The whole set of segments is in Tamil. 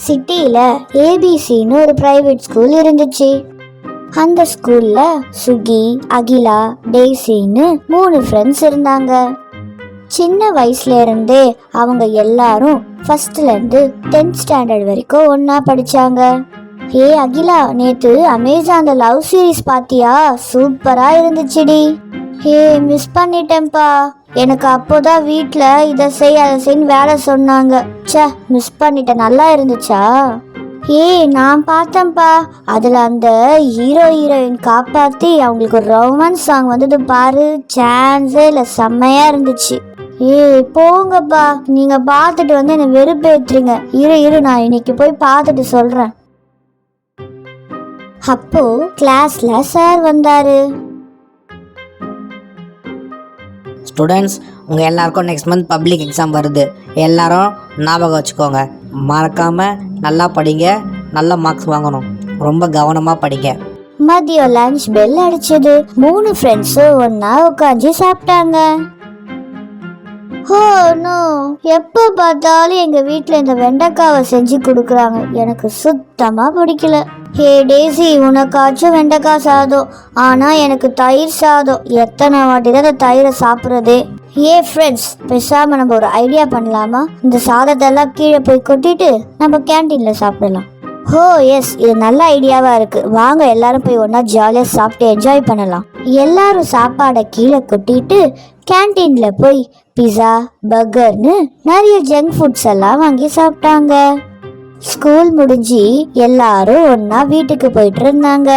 சிட்டியில ஏபிசின்னு ஒரு பிரைவேட் ஸ்கூல் இருந்துச்சு. அந்த ஸ்கூல்ல சுகி, அகிலா, டெய்சின்னு 3 ஃப்ரெண்ட்ஸ் இருந்தாங்க. சின்ன வயசுல இருந்தே அவங்க எல்லாரும் ஃபர்ஸ்ட்ல இருந்து 10th ஸ்டாண்டர்ட் வரைக்கும் ஒன்னா படிச்சாங்க. ஏ அகிலா, நேத்து அமேசான்ல லவ் சீரிஸ் பாத்தியா? சூப்பரா இருந்துச்சுடி. ஏ மிஸ் பண்ணிட்டேன்ப்பா. எனக்கு அப்போதான் வீட்ல இதை செய் அதை செய்ன்னு வேலை சொன்னாங்க. சே, மிஸ் பண்ணிட்டேன். நல்லா இருந்துச்சா? ஏய், நான் பார்த்தேன்ப்பா. அதுல அந்த ஹீரோயின் காப்பாத்தி அவங்களுக்கு ஒரு ரொமான்ஸ் சாங் வந்தது பாரு, சான்ஸே இல்லை, செம்மையா இருந்துச்சு. ஏய் போங்கப்பா, நீங்க பார்த்துட்டு வந்து என்னை வெறுப்பேற்றுறீங்க. இரு நான் இன்னைக்கு போய் பார்த்துட்டு சொல்றேன். அப்போ கிளாஸ்ல சார் வந்தாரு. ஸ்டூடெண்ட்ஸ், உங்கள் எல்லாருக்கும் நெக்ஸ்ட் மந்த் பப்ளிக் எக்ஸாம் வருது. எல்லாரும் ஞாபகம் வச்சுக்கோங்க. மறக்காமல் நல்லா படிங்க, நல்ல மார்க்ஸ் வாங்கணும். ரொம்ப கவனமாக படிங்க. மதியம் லஞ்ச் பெல் அடிச்சது. 3 ஃப்ரெண்ட்ஸும் ஒன்னா உட்காந்து சாப்பிட்டாங்க. ஓ நோ, எப்போ பார்த்தாலும் எங்க வீட்டில் இந்த வெண்டைக்காவை செஞ்சு கொடுக்குறாங்க. எனக்கு சுத்தமாக பிடிக்கல. ஹே டேசி, உனக்காச்சும் வெண்டைக்காய் சாதம், ஆனால் எனக்கு தயிர் சாதம். எத்தனை வாட்டி தான் அந்த தயிரை சாப்பிட்றதே. ஏ ஃப்ரெண்ட்ஸ், பேசாமல் நம்ம ஒரு ஐடியா பண்ணலாமா? இந்த சாதத்தெல்லாம் கீழே போய் கொட்டிட்டு நம்ம கேன்டீனில் சாப்பிடலாம். ஓ எஸ், இது நல்ல ஐடியாவா இருக்கு. வாங்க எல்லாரும் போய் ஒன்னா ஜாலியா சாப்பிட்டு என்ஜாய் பண்ணலாம். எல்லாரும் சாப்பாடை கீழே கொட்டிட்டு கேன்டீன்ல போய் பிஸா, பர்கர்னு நிறைய ஜங்க் ஃபுட்ஸ் எல்லாம் வாங்கி சாப்பிட்டாங்க. ஸ்கூல் முடிஞ்சு எல்லாரும் ஒன்னா வீட்டுக்கு போயிட்டு இருந்தாங்க.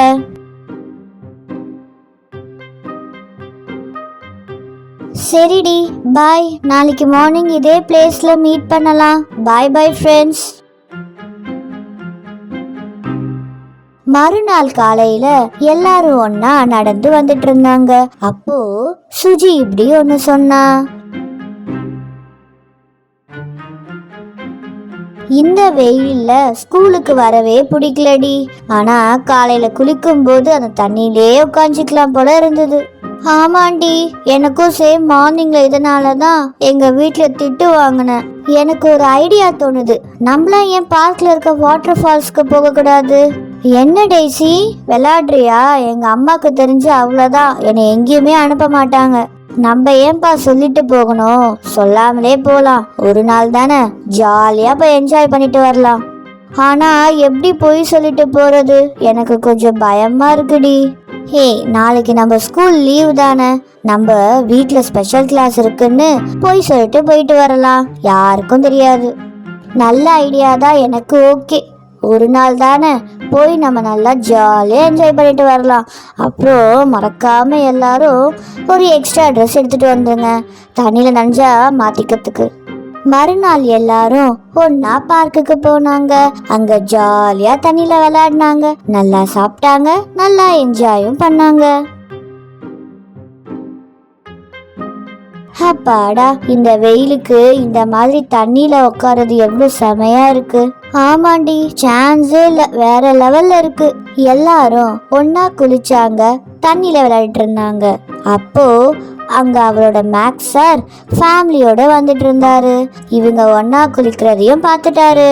சரிடி, பாய். நாளைக்கு மார்னிங் இதே பிளேஸ்ல மீட் பண்ணலாம். பாய் பாய் ஃப்ரெண்ட்ஸ். மறுநாள் காலையில எல்லாரும் ஒன்னா நடந்து வந்துட்டு இருந்தாங்க. அப்போ சுஜி இப்படி ஒன்னு சொன்னா. இந்த வெயில்ல ஸ்கூலுக்கு வரவே பிடிக்கலடி. ஆனா காலையில குளிக்கும் போது அந்த தண்ணியிலே உட்காந்துக்கலாம் போல இருந்தது. ஆமாண்டி, எனக்கும் சேம். மார்னிங்ல இதனாலதான் எங்க வீட்டுல திட்டு வாங்கினேன். எனக்கு ஒரு ஐடியா தோணுது. நம்மளாம் ஏன் பார்க்ல இருக்க வாட்டர் ஃபால்ஸ்க்கு போக கூடாது? என்ன டெய்சி, விளையாடுறியா? எங்க அம்மாக்கு தெரிஞ்சு அவ்வளவுதான், என்னை எங்கேயுமே அனுப்ப மாட்டாங்க. நம்ம ஏன்பா சொல்லிட்டு போகணும்? சொல்லாமலே போலாம். ஒரு நாள் தானே, ஜாலியா போய் என்ஜாய் பண்ணிட்டு வரலாம். ஆனா எப்படி போய் சொல்லிட்டு போறது? எனக்கு கொஞ்சம் பயமா இருக்குடி. ஹே, நாளைக்கு நம்ம ஸ்கூல் லீவ் தானே, நம்ம வீட்ல ஸ்பெஷல் கிளாஸ் இருக்குன்னு போய் சொல்லிட்டு போயிட்டு வரலாம். யாருக்கும் தெரியாது. நல்ல ஐடியா தான், எனக்கு ஓகே. ஒரு நாள் தானே, போய் நம்ம நல்லா ஜாலியாக என்ஜாய் பண்ணிட்டு வரலாம். அப்புறம் மறக்காம எல்லாரும் ஒரு எக்ஸ்ட்ரா ட்ரெஸ் எடுத்துட்டு வந்துருங்க, தண்ணியில் நனைஞ்சா மாற்றிக்கிறதுக்கு. மறுநாள் எல்லாரும் ஒன்னா பார்க்குக்கு போனாங்க. அங்க ஜாலியா தண்ணியில விளையாடினாங்க, நல்லா சாப்பிட்டாங்க, நல்லா என்ஜாயும் பண்ணாங்க. அப்பாடா, இந்த வெயிலுக்கு இந்த மாதிரி தண்ணியில உட்காரது எவ்வளவு செமையா இருக்கு. ஆமாண்டி, சான்ஸே இல்ல, வேற லெவல்ல இருக்கு. எல்லாரும் ஒன்னா குளிச்சாங்க, தண்ணியில விளையாடிட்டு இருந்தாங்க. அப்போ அங்க அவரோட மேக்ஸ் சார் ஃபேமிலியோட வந்துட்டு இருந்தாரு. இவங்க ஒன்னா குளிக்கிறதையும் பார்த்துட்டாரு.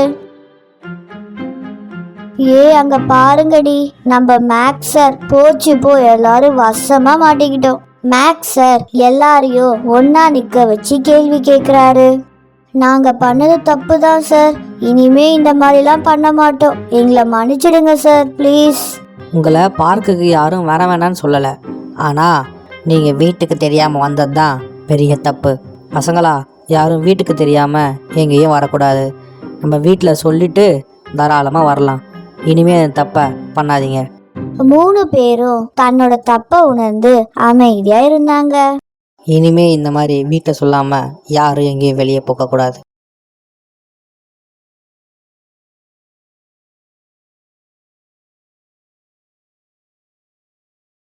ஏ அங்க பாருங்கடி, நம்ம மேக்ஸ் சார். போச்சு போ, எல்லாரும் வசமா மாட்டிக்கிட்டோம். மேக்ஸ் சார் எல்லாரையும் ஒன்னா நிக்க வச்சு கேள்வி கேட்கிறாரு. நாங்க பண்ணது தப்பு தான் சார், இனிமே இந்த மாதிரிலாம் பண்ண மாட்டோம், எங்களை மன்னிச்சிடுங்க சார் ப்ளீஸ். உங்களை பார்க்குக்கு யாரும் வர வேணான்னு சொல்லலை, ஆனால் நீங்கள் வீட்டுக்கு தெரியாமல் வந்தது தான் பெரிய தப்பு. பசங்களா, யாரும் வீட்டுக்கு தெரியாமல் எங்கேயும் வரக்கூடாது. நம்ம வீட்டில் சொல்லிட்டு தாராளமாக வரலாம். இனிமேல் தப்பை பண்ணாதீங்க. 3 பேரும் தன்னோட தப்பை உணர்ந்து அமைதியா இருந்தாங்க. இனிமே இந்த மாதிரி வீட்டில் சொல்லாமல் யாரும் எங்கேயும் வெளியே போகக்கூடாது.